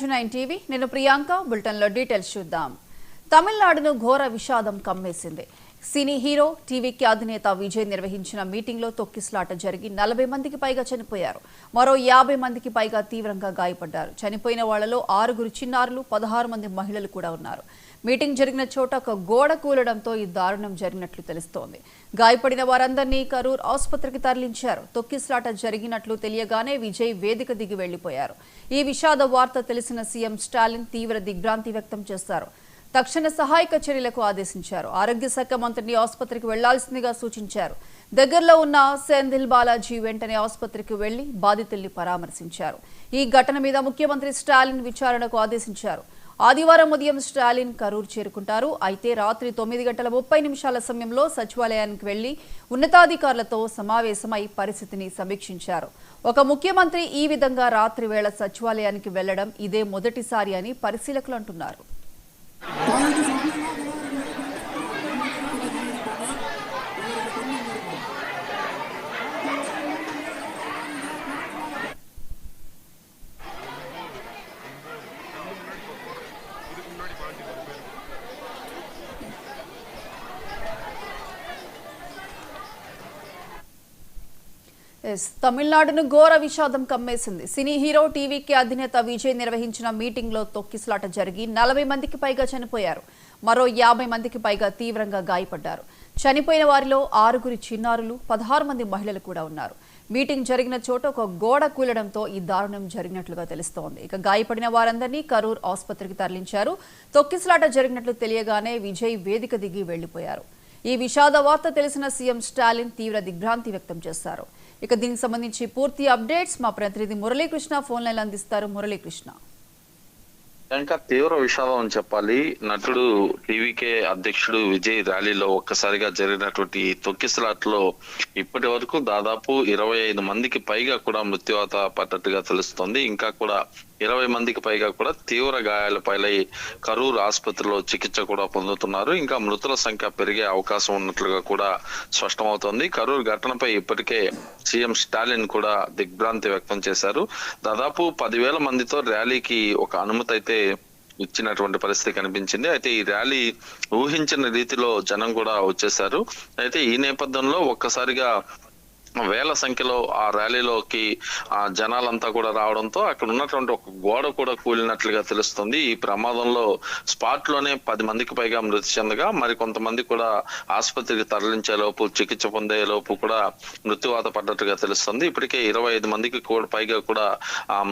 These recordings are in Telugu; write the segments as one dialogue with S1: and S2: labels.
S1: 9 టీవీ నేను ప్రియాంక బులెటిన్ లో డీటెయిల్స్ చూద్దాం. తమిళనాడును ఘోర విషాదం కమ్మేసింది. సినీ హీరో టీవీకి అధినేత విజయ్ నిర్వహించిన మీటింగ్ లో తొక్కిసలాట జరిగి 40 మందికి పైగా చనిపోయారు. మరో 50 మందికి పైగా తీవ్రంగా గాయపడ్డారు. చనిపోయిన వాళ్లలో 6 చిన్నారులు, 16 మంది మహిళలు కూడా ఉన్నారు. మీటింగ్ జరిగిన చోట ఒక గోడ కూలడంతో ఈ దారుణం జరిగినట్లు తెలుస్తోంది. గాయపడిన వారందరినీ కరూర్ ఆసుపత్రికి తరలించారు. తొక్కిసలాట జరిగినట్లు తెలియగానే విజయ్ వేదిక దిగి వెళ్లిపోయారు. ఈ విషాద వార్త తెలిసిన సీఎం స్టాలిన్ తీవ్ర దిగ్భ్రాంతి వ్యక్తం చేశారు. తక్షణ సహాయక చర్యలకు ఆదేశించారు. ఆరోగ్య శాఖ మంత్రిని ఆసుపత్రికి వెళ్లాల్సిందిగా సూచించారు. దగ్గరలో ఉన్న సెంధిల్ బాలాజీ వెంటనే ఆసుపత్రికి వెళ్లి బాధితుల్ని పరామర్శించారు. ఈ ఘటన మీద ముఖ్యమంత్రి స్టాలిన్ విచారణకు ఆదేశించారు. ఆదివారం ఉదయం స్టాలిన్ కరూర్ చేరుకుంటారు. అయితే రాత్రి 9:30 సమయంలో సచివాలయానికి వెళ్లి ఉన్నతాధికారులతో సమావేశమై పరిస్థితిని సమీక్షించారు. ఒక ముఖ్యమంత్రి ఈ విధంగా రాత్రి వేళ సచివాలయానికి వెళ్లడం ఇదే మొదటిసారి అని పరిశీలకులు అంటున్నారు. తమిళనాడును ఘోర విషాదం కమ్మేసింది. సినీ హీరో టీవీకి అధినేత విజయ్ నిర్వహించిన మీటింగ్ లో తొక్కిసలాట జరిగి 40 మందికి పైగా చనిపోయారు. మరో 50 మందికి పైగా తీవ్రంగా గాయపడ్డారు. చనిపోయిన వారిలో 6 చిన్నారులు, 16 మంది మహిళలు కూడా ఉన్నారు. మీటింగ్ జరిగిన చోట ఒక గోడ కూలడంతో ఈ దారుణం జరిగినట్లుగా తెలుస్తోంది. ఇక గాయపడిన వారందరినీ కరూర్ ఆసుపత్రికి తరలించారు. తొక్కిసలాట జరిగినట్లు తెలియగానే విజయ్ వేదిక దిగి వెళ్లిపోయారు. ఈ విషాద వార్త తెలిసిన సీఎం స్టాలిన్ తీవ్ర దిగ్భ్రాంతి వ్యక్తం చేశారు. ఇక దీనికి సంబంధించి పూర్తి అప్డేట్స్ మా ప్రతినిధి మురళీకృష్ణ ఫోన్ లైన్ అందిస్తారు. మురళీకృష్ణ,
S2: ఇంకా తీవ్ర విషాదం అని చెప్పాలి. నటుడు టీవీకే అధ్యక్షుడు విజయ్ ర్యాలీలో ఒక్కసారిగా జరిగినటువంటి తొక్కిసలాట్లో ఇప్పటి వరకు దాదాపు 25 మందికి పైగా కూడా మృత్యువాత పడ్డట్టుగా తెలుస్తోంది. ఇంకా కూడా 20 మందికి పైగా కూడా తీవ్ర గాయాలు పాలై కరూర్ ఆసుపత్రిలో చికిత్స కూడా పొందుతున్నారు. ఇంకా మృతుల సంఖ్య పెరిగే అవకాశం ఉన్నట్లుగా కూడా స్పష్టమవుతోంది. కరూర్ ఘటనపై ఇప్పటికే సీఎం స్టాలిన్ కూడా దిగ్భ్రాంతి వ్యక్తం చేశారు. దాదాపు 10,000 మందితో ర్యాలీకి ఒక అనుమతి అయితే ఇచ్చినటువంటి పరిస్థితి కనిపించింది. అయితే ఈ ర్యాలీ ఊహించిన రీతిలో జనం కూడా వచ్చేశారు. అయితే ఈ నేపథ్యంలో ఒక్కసారిగా వేల సంఖ్యలో ఆ ర్యాలీలోకి ఆ జనాలంతా కూడా రావడంతో అక్కడ ఉన్నటువంటి ఒక గోడ కూడా కూలినట్లుగా తెలుస్తుంది. ఈ ప్రమాదంలో స్పాట్ లోనే 10 మందికి పైగా మృతి చెందగా మరి కొంతమంది కూడా ఆసుపత్రికి తరలించే లోపు, చికిత్స పొందే లోపు కూడా మృత్యువాత పడ్డట్టుగా తెలుస్తుంది. ఇప్పటికే 25 మందికి పైగా కూడా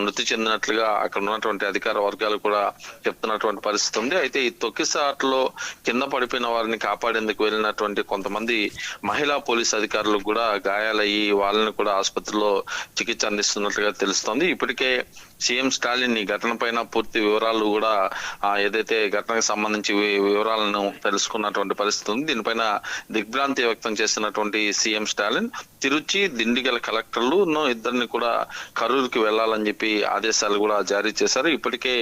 S2: మృతి చెందినట్లుగా అక్కడ ఉన్నటువంటి అధికార వర్గాలు కూడా చెప్తున్నటువంటి పరిస్థితి ఉంది. అయితే ఈ తొక్కిసలాటలో కింద పడిపోయిన వారిని కాపాడేందుకు వెళ్ళినటువంటి కొంతమంది మహిళా పోలీస్ అధికారులు కూడా గాయాలయ్యి వాళ్ళని కూడా ఆసుపత్రిలో చికిత్స అందిస్తున్నట్లుగా తెలుస్తోంది. ఇప్పటికే సీఎం స్టాలిన్ ఈ ఘటన పైన పూర్తి వివరాలు కూడా ఏదైతే ఘటనకు సంబంధించి వివరాలను తెలుసుకున్నటువంటి పరిస్థితి ఉంది. దీనిపైన దిగ్భ్రాంతి వ్యక్తం చేసినటువంటి సీఎం స్టాలిన్ తిరుచి, దిండిగల్ కలెక్టర్లు ఇద్దరిని కూడా కరూరుకి వెళ్లాలని చెప్పి ఆదేశాలు కూడా జారీ చేశారు. ఇప్పటికే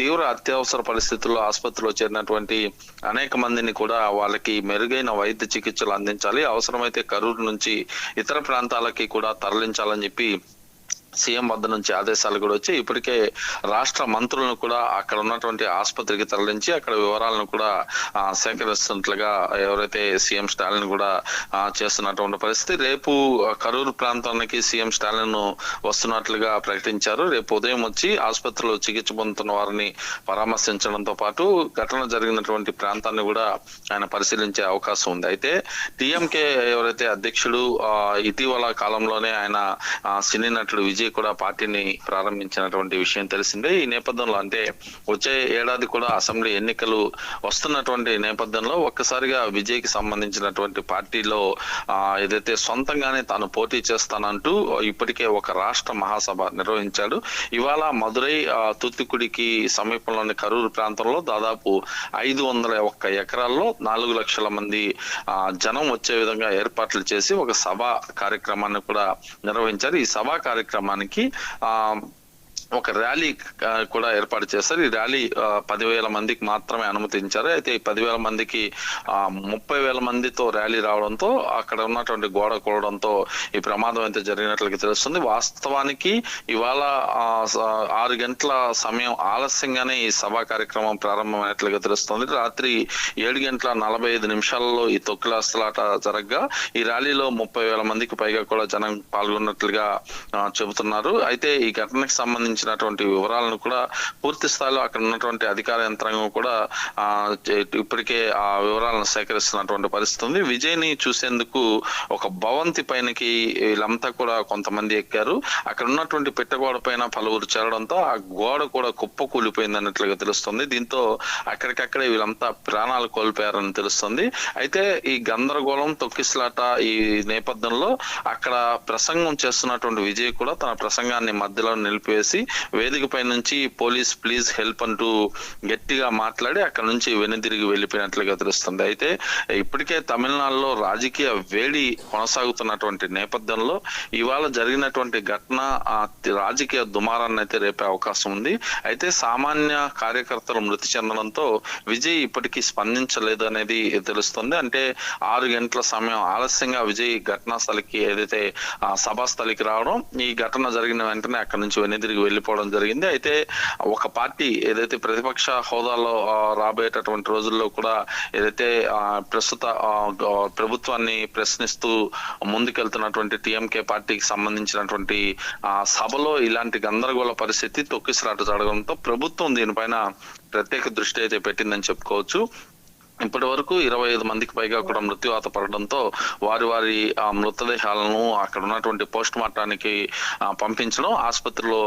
S2: తీవ్ర అత్యవసర పరిస్థితుల్లో ఆసుపత్రిలో చేరినటువంటి అనేక మందిని కూడా వాళ్ళకి మెరుగైన వైద్య చికిత్సలు అందించాలి, అవసరమైతే కరూరు నుంచి ఇతర ప్రాంతాలకి కూడా తరలించాలని చెప్పి సీఎం వద్ద నుంచి ఆదేశాలు కూడా వచ్చి ఇప్పటికే రాష్ట్ర మంత్రులను కూడా అక్కడ ఉన్నటువంటి ఆసుపత్రికి తరలించి అక్కడ వివరాలను కూడా సేకరిస్తున్నట్లుగా ఎవరైతే సీఎం స్టాలిన్ కూడా చేస్తున్నటువంటి పరిస్థితి. రేపు కరూరు ప్రాంతానికి సీఎం స్టాలిన్ వస్తున్నట్లుగా ప్రకటించారు. రేపు ఉదయం వచ్చి ఆసుపత్రిలో చికిత్స పొందుతున్న వారిని పరామర్శించడంతో పాటు ఘటన జరిగినటువంటి ప్రాంతాన్ని కూడా ఆయన పరిశీలించే అవకాశం ఉంది. అయితే టీఎంకే ఎవరైతే అధ్యక్షుడు ఇటీవల కాలంలోనే ఆయన సినీ నటుడు విజయ్ కూడా పార్టీని ప్రారంభించినటువంటి విషయం తెలిసిందే. ఈ నేపథ్యంలో అంటే వచ్చే ఏడాది కూడా అసెంబ్లీ ఎన్నికలు వస్తున్నటువంటి నేపథ్యంలో ఒక్కసారిగా విజయ్ కి సంబంధించినటువంటి పార్టీలో ఏదైతే సొంతంగానే తాను పోటీ చేస్తానంటూ ఇప్పటికే ఒక రాష్ట్ర మహాసభ నిర్వహించాడు. ఇవాళ మదురై, తూత్తుకుడికి సమీపంలోని కరూరు ప్రాంతంలో దాదాపు 501 ఎకరాల్లో 4 లక్షల మంది జనం వచ్చే విధంగా ఏర్పాట్లు చేసి ఒక సభ కార్యక్రమాన్ని కూడా నిర్వహించారు. ఈ సభా కార్యక్రమానికి ఒక ర్యాలీ కూడా ఏర్పాటు చేశారు. ఈ ర్యాలీ 10,000 మందికి మాత్రమే అనుమతించారు. అయితే ఈ 10,000 మందికి 30,000 మందితో ర్యాలీ రావడంతో అక్కడ ఉన్నటువంటి గోడ కూడడంతో ఈ ప్రమాదం అయితే జరిగినట్లుగా తెలుస్తుంది. వాస్తవానికి ఇవాళ 6 గంటల సమయం ఆలస్యంగానే ఈ సభా కార్యక్రమం ప్రారంభమైనట్లుగా తెలుస్తుంది. రాత్రి 7:45 ఈ తొక్కిలాటలాట జరగగా ఈ ర్యాలీలో 30,000 మందికి పైగా కూడా జనం పాల్గొన్నట్లుగా చెబుతున్నారు. అయితే ఈ ఘటనకు సంబంధించినటువంటి వివరాలను కూడా పూర్తి స్థాయిలో అక్కడ ఉన్నటువంటి అధికార యంత్రాంగం కూడా ఇప్పటికే ఆ వివరాలను సేకరిస్తున్నటువంటి పరిస్థితి ఉంది. విజయ్ ని చూసేందుకు ఒక భవంతి పైనకి వీళ్ళంతా కూడా కొంతమంది ఎక్కారు. అక్కడ ఉన్నటువంటి పెట్టగోడ పైన పలువురు చేరడంతో ఆ గోడ కూడా కుప్ప కూలిపోయింది అన్నట్లుగా తెలుస్తుంది. దీంతో అక్కడికక్కడే వీళ్ళంతా ప్రాణాలు కోల్పోయారని తెలుస్తుంది. అయితే ఈ గందరగోళం తొక్కిసలాట ఈ నేపథ్యంలో అక్కడ ప్రసంగం చేస్తున్నటువంటి విజయ్ కూడా తన ప్రసంగాన్ని మధ్యలో నిలిపివేసి వేదికపై నుంచి పోలీస్ ప్లీజ్ హెల్ప్ అంటూ గట్టిగా మాట్లాడి అక్కడ నుంచి వెనుదిరిగి వెళ్ళిపోయినట్లుగా తెలుస్తుంది. అయితే ఇప్పటికే తమిళనాడులో రాజకీయ వేడి కొనసాగుతున్నటువంటి నేపథ్యంలో ఇవాళ జరిగినటువంటి ఘటన రాజకీయ దుమారాన్ని అయితే రేపే అవకాశం ఉంది. అయితే సామాన్య కార్యకర్తలు మృతి చెందడంతో విజయ్ ఇప్పటికీ స్పందించలేదు అనేది తెలుస్తుంది. అంటే 6 గంటల సమయం ఆలస్యంగా విజయ్ ఘటనా స్థలికి ఏదైతే సభా స్థలికి రావడం, ఈ ఘటన జరిగిన వెంటనే అక్కడ నుంచి వెనుదిరిగి వెళ్ళిపోవడం జరిగింది. అయితే ఒక పార్టీ ఏదైతే ప్రతిపక్ష హోదాలో రాబోయేటటువంటి రోజుల్లో కూడా ఏదైతే ప్రస్తుత ప్రభుత్వాన్ని ప్రశ్నిస్తూ ముందుకెళ్తున్నటువంటి టీఎంకే పార్టీకి సంబంధించినటువంటి సభలో ఇలాంటి గందరగోళ పరిస్థితి తొక్కిసలాట జరగడంతో ప్రభుత్వం దీనిపైన ప్రత్యేక దృష్టి అయితే పెట్టిందని చెప్పుకోవచ్చు. ఇప్పటి వరకు 25 మందికి పైగా కూడా మృత్యువాత పడడంతో వారి మృతదేహాలను అక్కడ ఉన్నటువంటి పోస్ట్ మార్టానికి పంపించడం, ఆసుపత్రిలో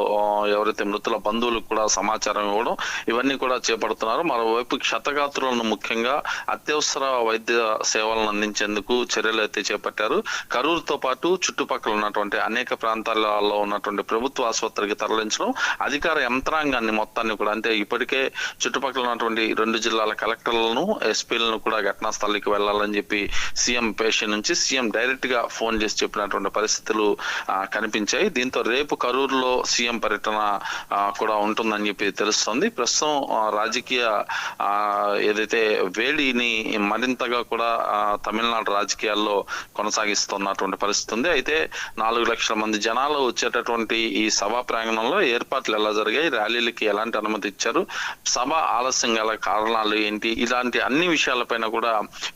S2: ఎవరైతే మృతుల బంధువులకు కూడా సమాచారం ఇవ్వడం, ఇవన్నీ కూడా చేపడుతున్నారు. మరోవైపు క్షతగాత్రులను ముఖ్యంగా అత్యవసర వైద్య సేవలను అందించేందుకు చర్యలు అయితే చేపట్టారు. కరూరుతో పాటు చుట్టుపక్కల ఉన్నటువంటి అనేక ప్రాంతాలలో ఉన్నటువంటి ప్రభుత్వ ఆసుపత్రికి తరలించడం, అధికార యంత్రాంగాన్ని మొత్తాన్ని కూడా, అంటే ఇప్పటికే చుట్టుపక్కల ఉన్నటువంటి 2 జిల్లాల కలెక్టర్లను ఎస్పీలను కూడా ఘటనా స్థలికి వెళ్లాలని చెప్పి సీఎం పేషి నుంచి సీఎం డైరెక్ట్ గా ఫోన్ చేసి చెప్పినటువంటి పరిస్థితులు కనిపించాయి. దీంతో రేపు కరూరులో సీఎం పర్యటన కూడా ఉంటుందని చెప్పి తెలుస్తుంది. ప్రస్తుతం రాజకీయ ఏదైతే వేడిని మరింతగా కూడా తమిళనాడు రాజకీయాల్లో కొనసాగిస్తున్నటువంటి పరిస్థితి ఉంది. అయితే 4 లక్షల మంది జనాలు వచ్చేటటువంటి ఈ సభా ప్రాంగణంలో ఏర్పాట్లు ఎలా జరిగాయి, ర్యాలీలకి ఎలాంటి అనుమతి ఇచ్చారు, సభ ఆలస్యం గల కారణాలు ఏంటి, ఇలాంటి అన్ని విషయాలపైన కూడా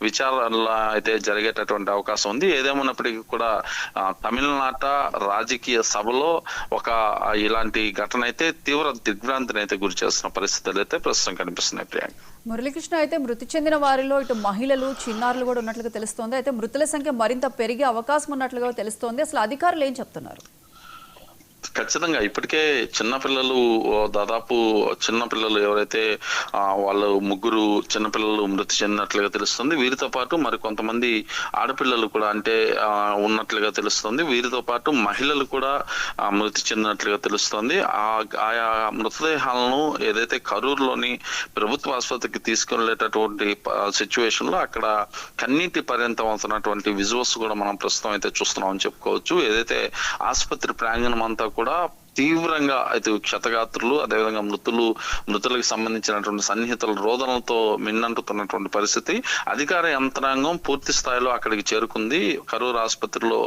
S2: విచారణ అయితే జరిగేటటువంటి అవకాశం ఉంది. ఏదేమన్నప్పటికీ కూడా తమిళనాట రాజకీయ సభలో ఒక ఇలాంటి ఘటన అయితే తీవ్ర దిగ్భ్రాంతిని అయితే గురి చేస్తున్న పరిస్థితులు అయితే ప్రస్తుతం కనిపిస్తున్నాయి. ప్రియాంక,
S1: మురళీకృష్ణ, అయితే మృతి చెందిన వారిలో ఇటు మహిళలు, చిన్నారులు కూడా ఉన్నట్లుగా తెలుస్తోంది. అయితే మృతుల సంఖ్య మరింత పెరిగే అవకాశం ఉన్నట్లుగా తెలుస్తోంది. అసలు అధికారులు ఏం చెప్తున్నారు?
S2: ఖచ్చితంగా ఇప్పటికే చిన్నపిల్లలు, దాదాపు చిన్నపిల్లలు ఎవరైతే వాళ్ళు 3 చిన్నపిల్లలు మృతి చెందినట్లుగా తెలుస్తుంది. వీరితో పాటు మరి కొంతమంది ఆడపిల్లలు కూడా అంటే ఉన్నట్లుగా తెలుస్తుంది. వీరితో పాటు మహిళలు కూడా మృతి చెందినట్లుగా తెలుస్తుంది. ఆయా మృతదేహాలను ఏదైతే కరూరులోని ప్రభుత్వ ఆసుపత్రికి తీసుకెళ్లేటటువంటి సిచ్యువేషన్ లో అక్కడ కన్నీటి పర్యంతం అవుతున్నటువంటి విజువల్స్ కూడా మనం ప్రస్తుతం అయితే చూస్తున్నాం అని చెప్పుకోవచ్చు. ఏదైతే ఆసుపత్రి ప్రాంగణం అంతా కూడా తీవ్రంగా అయితే క్షతగాత్రులు, అదేవిధంగా మృతులకు సంబంధించినటువంటి సన్నిహితుల రోదనలతో మిన్నంటుతున్నటువంటి పరిస్థితి. అధికార యంత్రాంగం పూర్తి స్థాయిలో అక్కడికి చేరుకుంది. కరూరు ఆసుపత్రిలో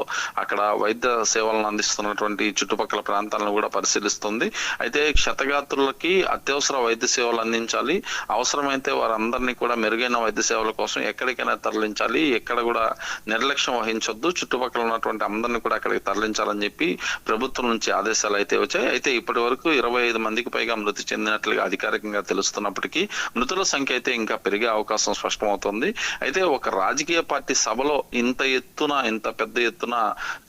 S2: అక్కడ వైద్య సేవలను అందిస్తున్నటువంటి చుట్టుపక్కల ప్రాంతాలను కూడా పరిశీలిస్తుంది. అయితే క్షతగాత్రులకి అత్యవసర వైద్య సేవలు అందించాలి, అవసరమైతే వారందరినీ కూడా మెరుగైన వైద్య సేవల కోసం ఎక్కడికైనా తరలించాలి, ఎక్కడ కూడా నిర్లక్ష్యం వహించొద్దు, చుట్టుపక్కల ఉన్నటువంటి అందరినీ కూడా అక్కడికి తరలించాలని చెప్పి ప్రభుత్వం నుంచి ఆదేశాలు అయితే వచ్చాయి. అయితే ఇప్పటి వరకు 25 మందికి పైగా మృతి చెందినట్లుగా అధికారికంగా తెలుస్తున్నప్పటికీ మృతుల సంఖ్య అయితే ఇంకా పెరిగే అవకాశం స్పష్టమవుతుంది. అయితే ఒక రాజకీయ పార్టీ సభలో ఇంత పెద్ద ఎత్తున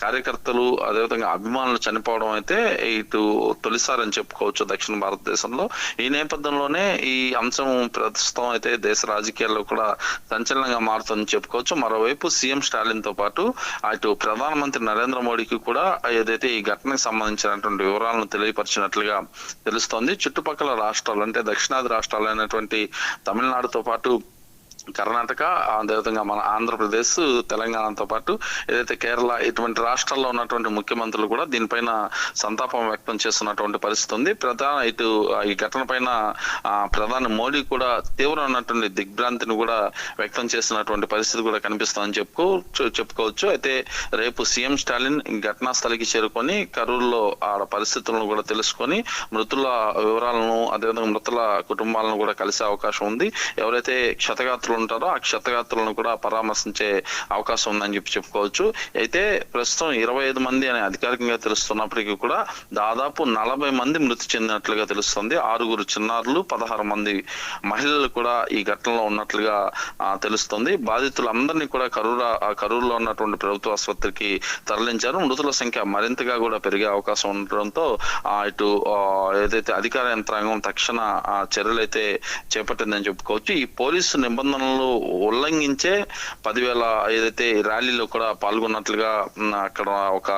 S2: కార్యకర్తలు, అదేవిధంగా అభిమానులు చనిపోవడం అయితే ఇటు తొలిసారి అని చెప్పుకోవచ్చు దక్షిణ భారతదేశంలో. ఈ నేపథ్యంలోనే ఈ అంశం ప్రస్తుతం అయితే దేశ రాజకీయాల్లో కూడా సంచలనంగా మారుతుందని చెప్పుకోవచ్చు. మరోవైపు సీఎం స్టాలిన్ తో పాటు అటు ప్రధానమంత్రి నరేంద్ర మోడీకి కూడా ఏదైతే ఈ ఘటనకు సంబంధించినటువంటి వివరాలను తెలియపరిచినట్లుగా తెలుస్తోంది. చుట్టుపక్కల రాష్ట్రాలు అంటే దక్షిణాది రాష్ట్రాలు అయినటువంటి తమిళనాడుతో పాటు కర్ణాటక, అదేవిధంగా మన ఆంధ్రప్రదేశ్, తెలంగాణతో పాటు ఏదైతే కేరళ ఇటువంటి రాష్ట్రాల్లో ఉన్నటువంటి ముఖ్యమంత్రులు కూడా దీనిపైన సంతాపం వ్యక్తం చేస్తున్నటువంటి పరిస్థితి ఉంది. ఈ ఘటన పైన ప్రధాని మోడీ కూడా తీవ్రమైనటువంటి దిగ్భ్రాంతిని కూడా వ్యక్తం చేస్తున్నటువంటి పరిస్థితి కూడా కనిపిస్తుందని చెప్పుకోవచ్చు. అయితే రేపు సీఎం స్టాలిన్ ఘటనా స్థలికి చేరుకొని కరూరులో ఆ పరిస్థితులను కూడా తెలుసుకొని మృతుల వివరాలను, అదేవిధంగా మృతుల కుటుంబాలను కూడా కలిసే అవకాశం ఉంది. ఎవరైతే క్షతగాత్రులు ఉంటారో ఆ క్షతగాత్రులను కూడా పరామర్శించే అవకాశం ఉందని చెప్పుకోవచ్చు. అయితే ప్రస్తుతం 25 మంది అని అధికారికంగా తెలుస్తున్నప్పటికీ కూడా దాదాపు 40 మంది మృతి చెందినట్లుగా తెలుస్తుంది. 6 చిన్నారులు, 16 మంది మహిళలు కూడా ఈ ఘటనలో ఉన్నట్లుగా తెలుస్తుంది. బాధితులందరినీ కూడా కరూరులో ఉన్నటువంటి ప్రభుత్వ ఆసుపత్రికి తరలించారు. మృతుల సంఖ్య మరింతగా కూడా పెరిగే అవకాశం ఉండడంతో ఇటు ఏదైతే అధికార యంత్రాంగం తక్షణ చర్యలైతే చేపట్టిందని చెప్పుకోవచ్చు. ఈ పోలీసు నిబంధనలు ఉల్లంఘించే 10,000 ఏదైతే ర్యాలీలో కూడా పాల్గొన్నట్లుగా అక్కడ ఒక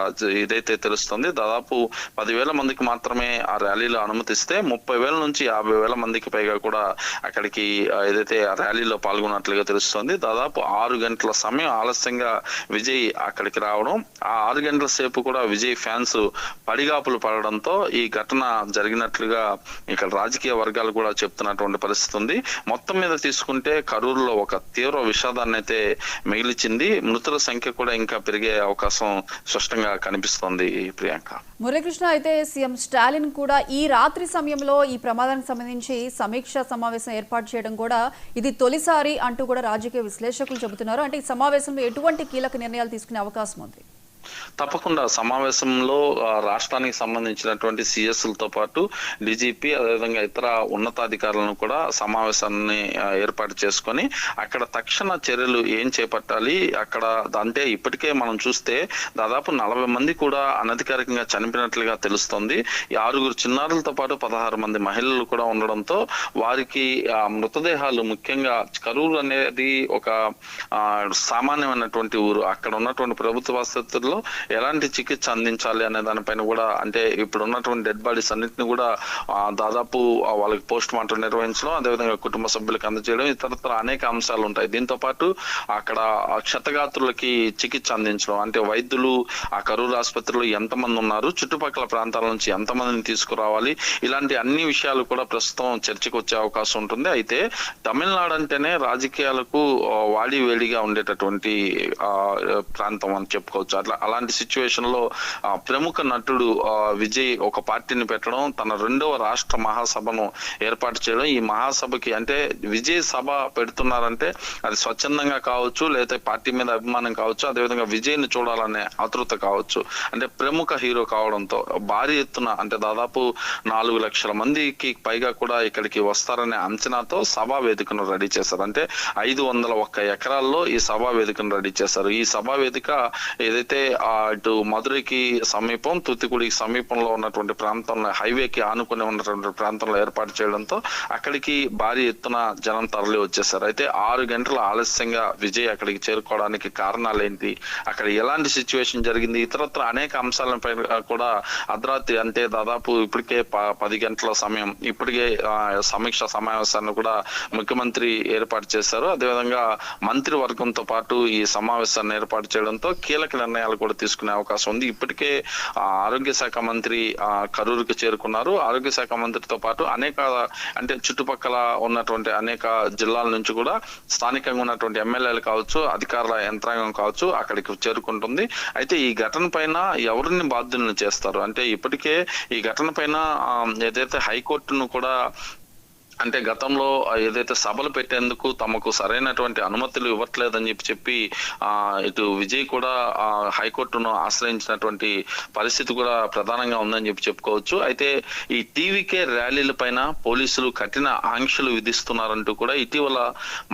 S2: ఇదైతే తెలుస్తుంది. దాదాపు 10,000 మందికి మాత్రమే ఆ ర్యాలీలో అనుమతిస్తే 30,000 నుంచి 50,000 మందికి పైగా కూడా అక్కడికి ఏదైతే ఆ ర్యాలీలో పాల్గొన్నట్లుగా తెలుస్తుంది. దాదాపు 6 గంటల సమయం ఆలస్యంగా విజయ్ అక్కడికి రావడం, ఆ 6 గంటల సేపు కూడా విజయ్ ఫ్యాన్స్ పడిగాపులు పడడంతో ఈ ఘటన జరిగినట్లుగా ఇక్కడ రాజకీయ వర్గాలు కూడా చెప్తున్నటువంటి పరిస్థితి ఉంది. మొత్తం మీద తీసుకుంటే కరూరులో ఒక తీవ్ర విషాదాన్ని అయితే మిగిల్చింది. మృతుల సంఖ్య కూడా ఇంకా పెరిగే అవకాశం స్పష్టంగా కనిపిస్తోంది. ప్రియాంక,
S1: మురళీకృష్ణ, అయితే సీఎం స్టాలిన్ కూడా ఈ రాత్రి సమయంలో ఈ ప్రమాదానికి సంబంధించి సమీక్షా సమావేశం ఏర్పాటు చేయడం కూడా ఇది తొలిసారి అంటూ కూడా రాజకీయ విశ్లేషకులు చెబుతున్నారు. అంటే ఈ సమావేశంలో ఎటువంటి కీలక నిర్ణయాలు తీసుకునే అవకాశం ఉంది?
S2: తప్పకుండా సమావేశంలో రాష్ట్రానికి సంబంధించినటువంటి సిఎస్లతో పాటు డీజీపీ, అదేవిధంగా ఇతర ఉన్నతాధికారులను కూడా సమావేశాన్ని ఏర్పాటు చేసుకొని అక్కడ తక్షణ చర్యలు ఏం చేపట్టాలి. అక్కడ అంటే ఇప్పటికే మనం చూస్తే దాదాపు 40 మంది కూడా అనధికారికంగా చనిపోయినట్లుగా తెలుస్తుంది. ఈ 6 చిన్నారులతో పాటు 16 మంది మహిళలు కూడా ఉండడంతో వారికి మృతదేహాలు, ముఖ్యంగా కరూరు అనేది ఒక సామాన్యమైనటువంటి ఊరు. అక్కడ ఉన్నటువంటి ప్రభుత్వ ఆసుపత్రుల్లో ఎలాంటి చికిత్స అందించాలి అనే దానిపైన కూడా, అంటే ఇప్పుడు ఉన్నటువంటి డెడ్ బాడీస్ అన్నింటినీ కూడా దాదాపు వాళ్ళకి పోస్ట్ మార్టం నిర్వహించడం, అదేవిధంగా కుటుంబ సభ్యులకు అందజేయడం, ఇతరత్ర అనేక అంశాలు ఉంటాయి. దీంతో పాటు అక్కడ క్షతగాత్రులకి చికిత్స అందించడం, అంటే వైద్యులు ఆ కరూరు ఆసుపత్రిలో ఎంతమంది ఉన్నారు, చుట్టుపక్కల ప్రాంతాల నుంచి ఎంతమందిని తీసుకురావాలి, ఇలాంటి అన్ని విషయాలు కూడా ప్రస్తుతం చర్చకు వచ్చే అవకాశం ఉంటుంది. అయితే తమిళనాడు అంటేనే రాజకీయాలకు వాడి వేడిగా ఉండేటటువంటి ప్రాంతం అని చెప్పుకోవచ్చు. అలాంటి సిచ్యువేషన్ లో ప్రముఖ నటుడు విజయ్ ఒక పార్టీని పెట్టడం, తన 2వ రాష్ట్ర మహాసభను ఏర్పాటు చేయడం, ఈ మహాసభకి అంటే విజయ్ సభ పెడుతున్నారంటే అది స్వచ్ఛందంగా కావచ్చు, లేదా పార్టీ మీద అభిమానం కావచ్చు, అదేవిధంగా విజయ్ ని చూడాలనే ఆతృత కావచ్చు. అంటే ప్రముఖ హీరో కావడంతో భారీ ఎత్తున, అంటే దాదాపు 4 లక్షల మందికి పైగా కూడా ఇక్కడికి వస్తారనే అంచనాతో సభా వేదికను రెడీ చేశారు. అంటే 501 ఎకరాల్లో ఈ సభా వేదికను రెడీ చేశారు. ఈ సభా వేదిక ఏదైతే ఇటు మధురైకి సమీపం, తూత్తుకుడికి సమీపంలో ఉన్నటువంటి ప్రాంతంలో, హైవేకి ఆనుకుని ఉన్నటువంటి ప్రాంతంలో ఏర్పాటు చేయడంతో అక్కడికి భారీ ఎత్తున జనం తరలి వచ్చేసారు. అయితే 6 గంటల ఆలస్యంగా విజయ్ అక్కడికి చేరుకోవడానికి కారణాలు ఏంటి, అక్కడ ఎలాంటి సిచ్యువేషన్ జరిగింది, ఇతరత్ర అనేక అంశాలపై కూడా అర్ధరాత్రి, అంటే దాదాపు ఇప్పటికే 10 గంటల సమయం, ఇప్పటికే సమీక్ష సమావేశాన్ని కూడా ముఖ్యమంత్రి ఏర్పాటు చేశారు. అదేవిధంగా మంత్రివర్గంతో పాటు ఈ సమావేశాన్ని ఏర్పాటు చేయడంతో కీలక నిర్ణయాలు కూడా తీసుకునే అవకాశం ఉంది. ఇప్పటికే ఆరోగ్య శాఖ మంత్రి కరూరుకి చేరుకున్నారు. ఆరోగ్య శాఖ మంత్రితో పాటు అనేక, అంటే చుట్టుపక్కల ఉన్నటువంటి అనేక జిల్లాల నుంచి కూడా స్థానికంగా ఉన్నటువంటి ఎమ్మెల్యేలు కావచ్చు, అధికారుల యంత్రాంగం కావచ్చు అక్కడికి చేరుకుంటుంది. అయితే ఈ ఘటన పైన ఎవరిని బాధ్యులను చేస్తారు, అంటే ఇప్పటికే ఈ ఘటన పైన ఏదైతే హైకోర్టును కూడా, అంటే గతంలో ఏదైతే సభలు పెట్టేందుకు తమకు సరైనటువంటి అనుమతులు ఇవ్వట్లేదని చెప్పి ఇటు విజయ్ కూడా హైకోర్టును ఆశ్రయించినటువంటి పరిస్థితి కూడా ప్రధానంగా ఉందని చెప్పుకోవచ్చు. అయితే ఈ టీవీకే ర్యాలీల పైన పోలీసులు కఠిన ఆంక్షలు విధిస్తున్నారంటూ కూడా ఇటీవల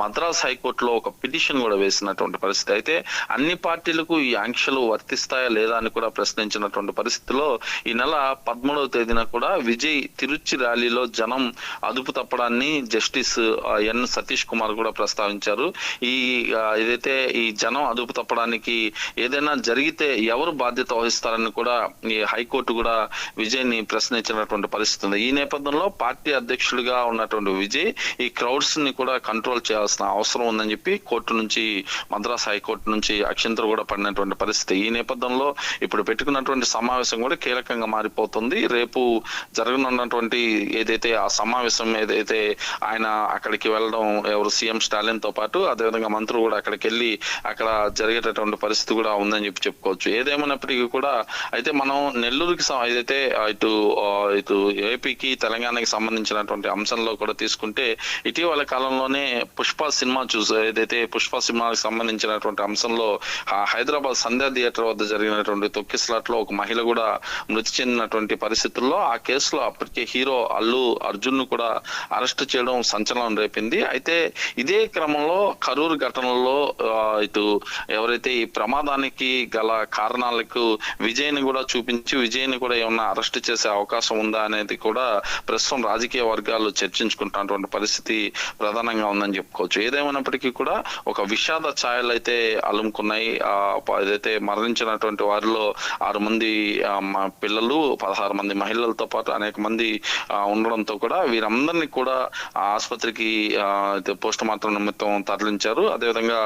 S2: మద్రాస్ హైకోర్టులో ఒక పిటిషన్ కూడా వేసినటువంటి పరిస్థితి. అయితే అన్ని పార్టీలకు ఈ ఆంక్షలు వర్తిస్తాయా లేదా అని కూడా ప్రశ్నించినటువంటి పరిస్థితిలో ఈ నెల 13వ తేదీన కూడా విజయ్ తిరుచి ర్యాలీలో జనం అదుపు తప్పడాన్ని జస్టిస్ ఎన్ సతీష్ కుమార్ కూడా ప్రస్తావించారు. ఏదైతే ఈ జనం అదుపు తప్పడానికి ఏదైనా జరిగితే ఎవరు బాధ్యత వహిస్తారని కూడా ఈ హైకోర్టు కూడా విజయ్ ని ప్రశ్నించినటువంటి పరిస్థితి ఉంది. ఈ నేపథ్యంలో పార్టీ అధ్యక్షుడిగా ఉన్నటువంటి విజయ్ ఈ క్రౌడ్స్ ని కూడా కంట్రోల్ చేయాల్సిన అవసరం ఉందని చెప్పి కోర్టు నుంచి, మద్రాస్ హైకోర్టు నుంచి అక్షంతలు కూడా పడినటువంటి పరిస్థితి. ఈ నేపథ్యంలో ఇప్పుడు పెట్టుకున్నటువంటి సమావేశం కూడా కీలకంగా మారిపోతుంది. రేపు జరగనున్నటువంటి ఏదైతే ఆ సమావేశం ఏదైతే ఆయన అక్కడికి వెళ్ళడం, ఎవరు సీఎం స్టాలిన్ తో పాటు అదేవిధంగా మంత్రులు కూడా అక్కడికి వెళ్ళి అక్కడ జరిగేటటువంటి పరిస్థితి కూడా ఉందని చెప్పి చెప్పుకోవచ్చు. ఏదేమైనప్పటికీ కూడా అయితే మనం నెల్లూరుకి ఏదైతే ఇటు ఏపీకి తెలంగాణకి సంబంధించినటువంటి అంశంలో కూడా తీసుకుంటే ఇటీవల కాలంలోనే పుష్ప సినిమా ఏదైతే పుష్ప సినిమాకి సంబంధించినటువంటి అంశంలో హైదరాబాద్ సంధ్యా థియేటర్ వద్ద జరిగినటువంటి తొక్కిసలాట్ లో ఒక మహిళ కూడా మృతి చెందినటువంటి పరిస్థితుల్లో ఆ కేసులో అప్పటికే హీరో అల్లు అర్జున్ ను కూడా అరెస్ట్ చేయడం సంచలనం రేపింది. అయితే ఇదే క్రమంలో కరూరు ఘటనలో ఇటు ఎవరైతే ఈ ప్రమాదానికి గల కారణాలకు విజయ్ని కూడా చూపించి విజయ్ని కూడా ఏమన్నా అరెస్ట్ చేసే అవకాశం ఉందా అనేది కూడా ప్రస్తుతం రాజకీయ వర్గాలు చర్చించుకుంటున్నటువంటి పరిస్థితి ప్రధానంగా ఉందని చెప్పుకోవచ్చు. ఏదేమైనప్పటికీ కూడా ఒక విషాద ఛాయలు అయితే అలుముకున్నాయి. ఏదైతే మరణించినటువంటి వారిలో 6 మంది పిల్లలు, 16 మంది మహిళలతో పాటు అనేక మంది ఉండడంతో కూడా వీరందరినీ కూడా ఆసుపత్రికి పోస్ట్ మార్టం నిమిత్తం తరలించారు. అదేవిధంగా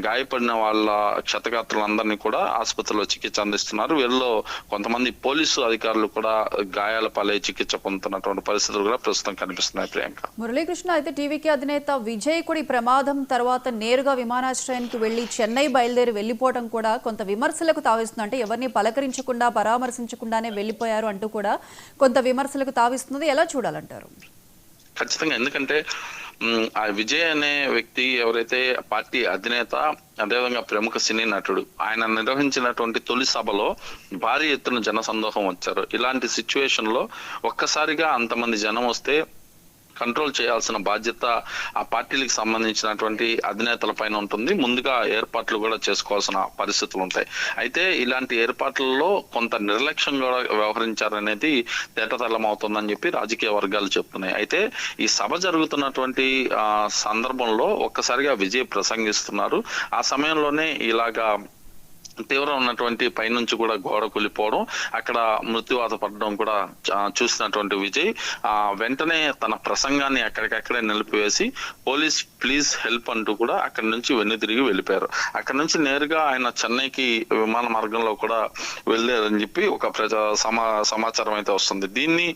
S2: గాయపడిన వాళ్ళ క్షతగాత్రులందరినీ కూడా ఆసుపత్రిలో చికిత్స అందిస్తున్నారు. వీళ్ళలో కొంతమంది పోలీసు అధికారులు కూడా గాయాల పాలై చికిత్స పొందుతున్నటువంటి పరిస్థితులు కూడా ప్రస్తుతం కనిపిస్తున్నాయి. ప్రియాంక,
S1: మురళీకృష్ణ, అయితే టీవీకి అధినేత విజయ్ కూడా ఈ ప్రమాదం తర్వాత నేరుగా విమానాశ్రయానికి వెళ్లి చెన్నై బయలుదేరి వెళ్లిపోవడం కూడా కొంత విమర్శలకు తావిస్తుంది. అంటే ఎవరిని పలకరించకుండా పరామర్శించకుండానే వెళ్లిపోయారు అంటూ కూడా కొంత విమర్శలకు తావిస్తుంది. ఎలా చూడాలంటారు?
S2: ఖచ్చితంగా, ఎందుకంటే ఆ విజయ్ అనే వ్యక్తి ఎవరైతే పార్టీ అధినేత, అదేవిధంగా ప్రముఖ సినీ నటుడు, ఆయన నిర్వహించినటువంటి తొలి సభలో భారీ ఎత్తున జన సందోహం వచ్చారు. ఇలాంటి సిచ్యువేషన్ లో ఒక్కసారిగా అంతమంది జనం వస్తే కంట్రోల్ చేయాల్సిన బాధ్యత ఆ పార్టీలకు సంబంధించినటువంటి అధినేతల పైన ఉంటుంది. ముందుగా ఏర్పాట్లు కూడా చేసుకోవాల్సిన పరిస్థితులు ఉంటాయి. అయితే ఇలాంటి ఏర్పాట్లలో కొంత నిర్లక్ష్యంగా వ్యవహరించారనేది తేటతెల్లం అవుతుందని చెప్పి రాజకీయ వర్గాలు చెప్తున్నాయి. అయితే ఈ సభ జరుగుతున్నటువంటి సందర్భంలో ఒక్కసారిగా విజయ్ ప్రసంగిస్తున్నారు. ఆ సమయంలోనే ఇలాగా తీవ్రం ఉన్నటువంటి పైనుంచి కూడా గోడ కూలిపోవడం, అక్కడ మృత్యువాత పడడం కూడా చూసినటువంటి విజయ్ వెంటనే తన ప్రసంగాన్ని అక్కడికక్కడే నిలిపివేసి పోలీస్ ప్లీజ్ హెల్ప్ అంటూ కూడా అక్కడి నుంచి వెన్నుతిరిగి వెళ్ళిపోయారు. అక్కడి నుంచి నేరుగా ఆయన చెన్నైకి విమాన మార్గంలో కూడా వెళ్ళారని చెప్పి ఒక సమాచారం అయితే వస్తుంది. దీన్ని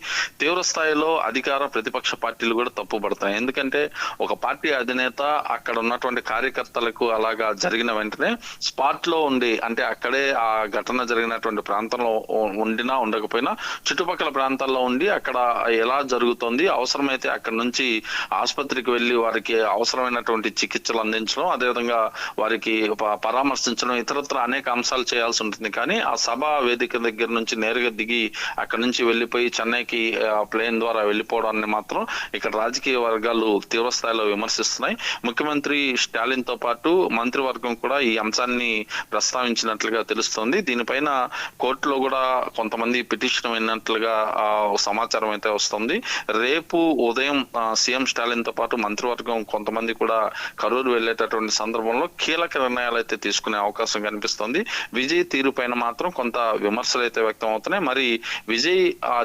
S2: తీవ్ర స్థాయిలో అధికార ప్రతిపక్ష పార్టీలు కూడా తప్పుపడతాయి. ఎందుకంటే ఒక పార్టీ అధినేత అక్కడ ఉన్నటువంటి కార్యకర్తలకు అలాగా జరిగిన వెంటనే స్పాట్ లో ఉండి, అంటే అక్కడే ఆ ఘటన జరిగినటువంటి ప్రాంతంలో ఉండినా ఉండకపోయినా చుట్టుపక్కల ప్రాంతాల్లో ఉండి అక్కడ ఎలా జరుగుతోంది, అవసరమైతే అక్కడ నుంచి ఆసుపత్రికి వెళ్లి వారికి అవసరమైనటువంటి చికిత్సలు అందించడం, అదేవిధంగా వారికి పరామర్శించడం, ఇతరత్ర అనేక అంశాలు చేయాల్సి ఉంటుంది. కానీ ఆ సభ వేదిక దగ్గర నుంచి నేరుగా దిగి అక్కడ నుంచి వెళ్లిపోయి చెన్నైకి ప్లేన్ ద్వారా వెళ్లిపోవడాన్ని మాత్రం ఇక్కడ రాజకీయ వర్గాలు తీవ్ర స్థాయిలో విమర్శిస్తున్నాయి. ముఖ్యమంత్రి స్టాలిన్ తో పాటు మంత్రివర్గం కూడా ఈ అంశాన్ని ప్రస్తావించినట్లుగా తెలుస్తోంది. దీనిపైన కోర్టులో కూడా కొంతమంది పిటిషన్ విన్నట్లుగా సమాచారం అయితే వస్తుంది. రేపు ఉదయం సీఎం స్టాలిన్ తో పాటు మంత్రివర్గం కొంతమంది కూడా కరూరు వెళ్లేటటువంటి సందర్భంలో కీలక నిర్ణయాలు అయితే తీసుకునే అవకాశం కనిపిస్తుంది. విజయ్ తీరు పైన మాత్రం కొంత విమర్శలు అయితే వ్యక్తం అవుతున్నాయి. మరి విజయ్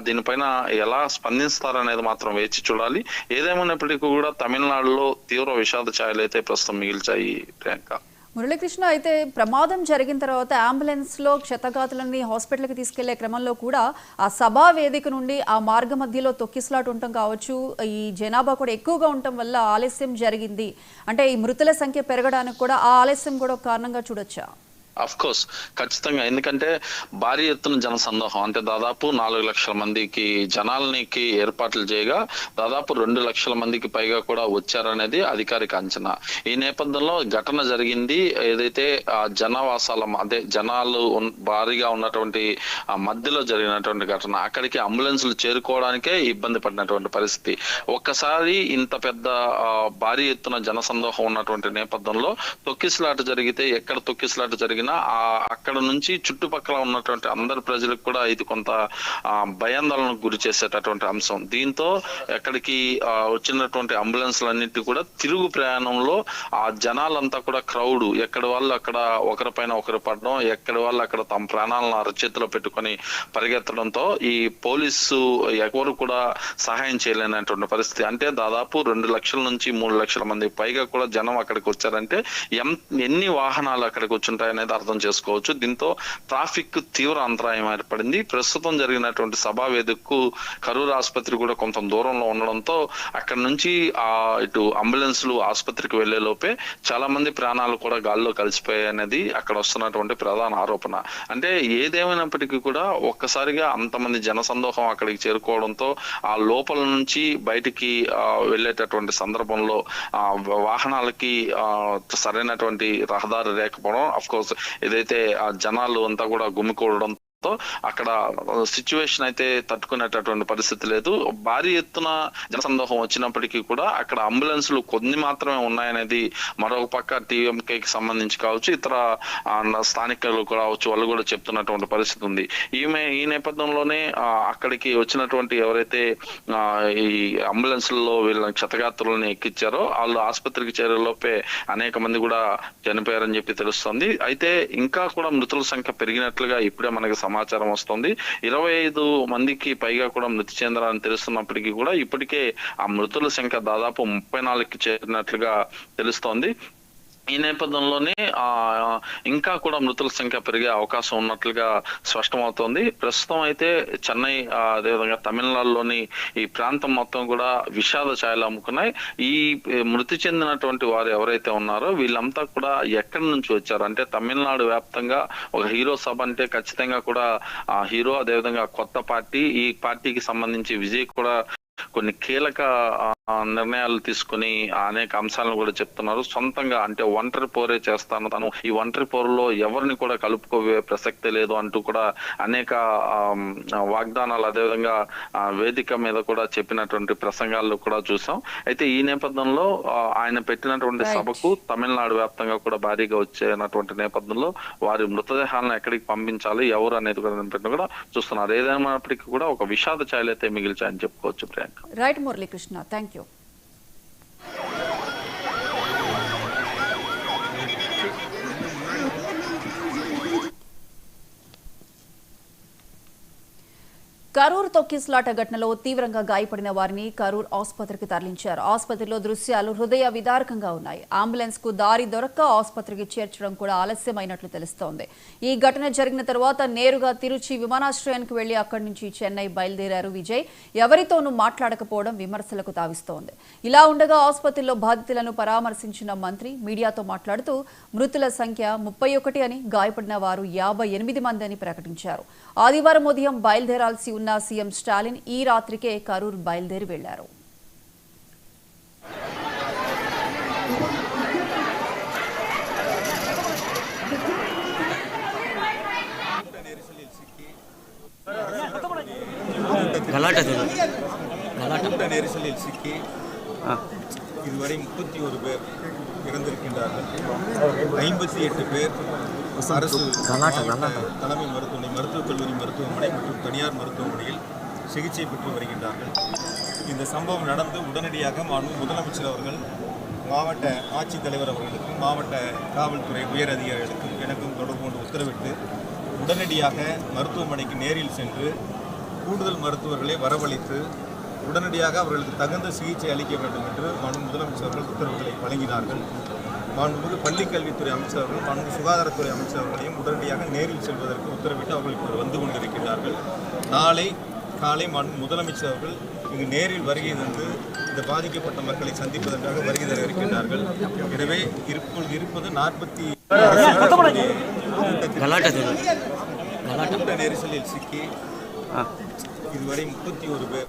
S2: దీనిపైన ఎలా స్పందిస్తారనేది మాత్రం వేచి చూడాలి. ఏదేమైనప్పటికీ కూడా తమిళనాడులో తీవ్ర విషాద ఛాయలు అయితే ప్రస్తుతం మిగిల్చాయి. ప్రియాంక,
S1: మురళీకృష్ణ, అయితే ప్రమాదం జరిగిన తర్వాత అంబులెన్స్ లో క్షతగాతులని హాస్పిటల్కి తీసుకెళ్లే క్రమంలో కూడా ఆ సభా వేదిక నుండి ఆ మార్గ మధ్యలో తొక్కిసలాట ఉండటం కావచ్చు, ఈ జనాభా కూడా ఎక్కువగా ఉండటం వల్ల ఆలస్యం జరిగింది అంటే ఈ మృతుల సంఖ్య పెరగడానికి కూడా ఆ ఆలస్యం కూడా ఒక కారణంగా చూడొచ్చా?
S2: అఫ్ కోర్స్, ఖచ్చితంగా. ఎందుకంటే భారీ ఎత్తున జన సందోహం, అంటే దాదాపు 4 లక్షల మందికి జనాలకి ఏర్పాట్లు చేయగా దాదాపు 2 లక్షల మందికి పైగా కూడా వచ్చారనేది అధికారిక అంచనా. ఈ నేపథ్యంలో ఘటన జరిగింది ఏదైతే జనవాసాల అదే జనాలు భారీగా ఉన్నటువంటి మధ్యలో జరిగినటువంటి ఘటన. అక్కడికి అంబులెన్స్లు చేరుకోవడానికే ఇబ్బంది పడినటువంటి పరిస్థితి. ఒక్కసారి ఇంత పెద్ద భారీ ఎత్తున జన సందోహం ఉన్నటువంటి నేపథ్యంలో తొక్కిసలాట జరిగితే, ఎక్కడ తొక్కిసలాట జరిగినా జరిగినా అక్కడ నుంచి చుట్టుపక్కల ఉన్నటువంటి అందరి ప్రజలకు కూడా ఇది కొంత భయాందోళనకు గురి చేసేటటువంటి అంశం. దీంతో ఎక్కడికి వచ్చినటువంటి అంబులెన్స్లన్నింటి కూడా తిరుగు ప్రయాణంలో ఆ జనాలంతా కూడా క్రౌడ్ ఎక్కడి వాళ్ళు అక్కడ ఒకరిపైన ఒకరు పడడం, ఎక్కడి వాళ్ళు అక్కడ తమ ప్రాణాలను అరచేతిలో పెట్టుకొని పరిగెత్తడంతో ఈ పోలీసు ఎవరు కూడా సహాయం చేయలేనటువంటి పరిస్థితి. అంటే దాదాపు 2 లక్షల నుంచి 3 లక్షల మంది పైగా కూడా జనం అక్కడికి వచ్చారంటే ఎన్ని వాహనాలు అక్కడికి వచ్చుంటాయనేది అర్థం చేసుకోవచ్చు. దీంతో ట్రాఫిక్ తీవ్ర అంతరాయం ఏర్పడింది. ప్రస్తుతం జరిగినటువంటి సభా వేదికకు కరూరు ఆసుపత్రి కూడా కొంత దూరంలో ఉండడంతో అక్కడ నుంచి ఇటు అంబులెన్స్లు ఆసుపత్రికి వెళ్లే లోపే చాలా మంది ప్రాణాలు కూడా గాల్లో కలిసిపోయాయి అనేది అక్కడ వస్తున్నటువంటి ప్రధాన ఆరోపణ. అంటే ఏదేమైనప్పటికీ కూడా ఒక్కసారిగా అంతమంది జనసందోహం అక్కడికి చేరుకోవడంతో ఆ లోపల నుంచి బయటికి వెళ్ళేటటువంటి సందర్భంలో వాహనాలకి సరైనటువంటి రహదారి లేకపోవడం, అఫ్ కోర్స్ ఏదైతే ఆ జనాలు అంతా కూడా గుమికూడడం అక్కడ సిచ్యువేషన్ అయితే తట్టుకునేటటువంటి పరిస్థితి లేదు. భారీ ఎత్తున జనసందోహం వచ్చినప్పటికీ కూడా అక్కడ అంబులెన్స్లు కొన్ని మాత్రమే ఉన్నాయనేది మరొక పక్క టీఎంకేకి సంబంధించి కావచ్చు, ఇతర స్థానికులు కావచ్చు, వాళ్ళు కూడా చెప్తున్నటువంటి పరిస్థితి ఉంది. ఈ నేపథ్యంలోనే అక్కడికి వచ్చినటువంటి ఎవరైతే ఈ అంబులెన్స్లలో వీళ్ళ క్షతగాత్రులని ఎక్కించారో వాళ్ళు ఆసుపత్రికి చేరేలోపే అనేక మంది కూడా చనిపోయారని చెప్పి తెలుస్తుంది. అయితే ఇంకా కూడా మృతుల సంఖ్య పెరిగినట్లుగా ఇప్పుడే మనకి సమాచారం వస్తుంది. 25 మందికి పైగా కూడా మృతి చెందారని తెలుస్తున్నప్పటికీ కూడా ఇప్పటికే ఆ మృతుల సంఖ్య దాదాపు 34కి చేరినట్లుగా తెలుస్తోంది. ఈ నేపథ్యంలోనే ఇంకా కూడా మృతుల సంఖ్య పెరిగే అవకాశం ఉన్నట్లుగా స్పష్టమవుతోంది. ప్రస్తుతం అయితే చెన్నై అదేవిధంగా తమిళనాడులోని ఈ ప్రాంతం మొత్తం కూడా విషాద ఛాయలు అమ్ముకున్నాయి. ఈ మృతి చెందినటువంటి వారు ఎవరైతే ఉన్నారో వీళ్ళంతా కూడా ఎక్కడి నుంచి వచ్చారు అంటే తమిళనాడు వ్యాప్తంగా ఒక హీరో సభ అంటే ఖచ్చితంగా కూడా హీరో, అదేవిధంగా కొత్త పార్టీ, ఈ పార్టీకి సంబంధించి విజయ్ కూడా కొన్ని కీలక నిర్ణయాలు తీసుకుని అనేక అంశాలను కూడా చెప్తున్నారు. సొంతంగా అంటే ఒంటరి పోరే చేస్తాను, తను ఈ ఒంటరి పోరులో ఎవరిని కూడా కలుపుకోవే ప్రసక్తే లేదు అంటూ కూడా అనేక వాగ్దానాలు అదేవిధంగా వేదిక మీద కూడా చెప్పినటువంటి ప్రసంగాల్లో కూడా చూసాం. అయితే ఈ నేపథ్యంలో ఆయన పెట్టినటువంటి సభకు తమిళనాడు వ్యాప్తంగా కూడా భారీగా వచ్చేనటువంటి నేపథ్యంలో వారి మృతదేహాలను ఎక్కడికి పంపించాలి ఎవరు అనేది కూడా చూస్తున్నారు. ఏదైనప్పటికీ కూడా ఒక విషాద ఛాయలు అయితే మిగిల్చాయని చెప్పుకోవచ్చు. Priyanka.
S1: Right Muralikrishna, thank you. Karur తొక్కిసలాట ఘటనలో తీవ్రంగా గాయపడిన వారిని కరూరు ఆసుపత్రికి తరలించారు. ఆసుపత్రిలో దృశ్యాలు హృదయ విదారకంగా ఉన్నాయి. అంబులెన్స్ కు దారి దొరక్క ఆసుపత్రికి చేర్చడం కూడా ఆలస్యమైనట్లు తెలుస్తోంది. ఈ ఘటన జరిగిన తర్వాత నేరుగా తిరుచి విమానాశ్రయానికి వెళ్లి అక్కడి నుంచి చెన్నై బయలుదేరారు విజయ్. ఎవరితోనూ మాట్లాడకపోవడం విమర్శలకు తావిస్తోంది. ఇలా ఉండగా ఆసుపత్రిలో బాధితులను పరామర్శించిన మంత్రి మీడియాతో మాట్లాడుతూ మృతుల సంఖ్య 31 అని, గాయపడిన వారు 58 మంది అని ప్రకటించారు. ఆదివారం ఉదయం బయలుదేరాల్సి ఉన్న సీఎం స్టాలిన్ ఈ రాత్రికే కరూరు బయలుదేరి వెళ్లారు.
S3: நெரிசலில் சிக்கி இதுவரை 31 பேர் இறந்திருக்கின்றார்கள். 58 பேர் அரசு தலைமை மருத்துவக் கல்லூரி மருத்துவமனை மற்றும் தனியார் மருத்துவமனையில் சிகிச்சை பெற்று வருகின்றார்கள். இந்த சம்பவம் நடந்து உடனடியாக முதலமைச்சர் அவர்கள் மாவட்ட ஆட்சித்தலைவர் அவர்களுக்கும் மாவட்ட காவல்துறை உயர் அதிகாரிகளுக்கும் எனக்கும் தொடர்பு கொண்டு உத்தரவிட்டு உடனடியாக மருத்துவமனைக்கு நேரில் சென்று கூடுதல் மருத்துவர்களை வரவழைத்து உடனடியாக அவர்களுக்கு தகுந்த சிகிச்சை அளிக்க வேண்டும் என்று முதலமைச்சர் அவர்கள் உத்தரவுகளை வழங்கினார்கள். மாண்புமிகு பள்ளிக்கல்வித்துறை அமைச்சர்கள் மாண்புமிகு சுகாதாரத்துறை அமைச்சர்களையும் உடனடியாக நேரில் செல்வதற்கு உத்தரவிட்டு அவர்கள் இப்போது வந்து கொண்டிருக்கிறார்கள். நாளை காலை முதலமைச்சர் அவர்கள் இங்கு நேரில் வருகை தந்து இந்த பாதிக்கப்பட்ட மக்களை சந்திப்பதற்காக வருகை தர இருக்கின்றார்கள். எனவே இப்பொழுது இருப்பது 40 கூட்ட நெரிசலில் சிக்கி இதுவரை 31 பேர்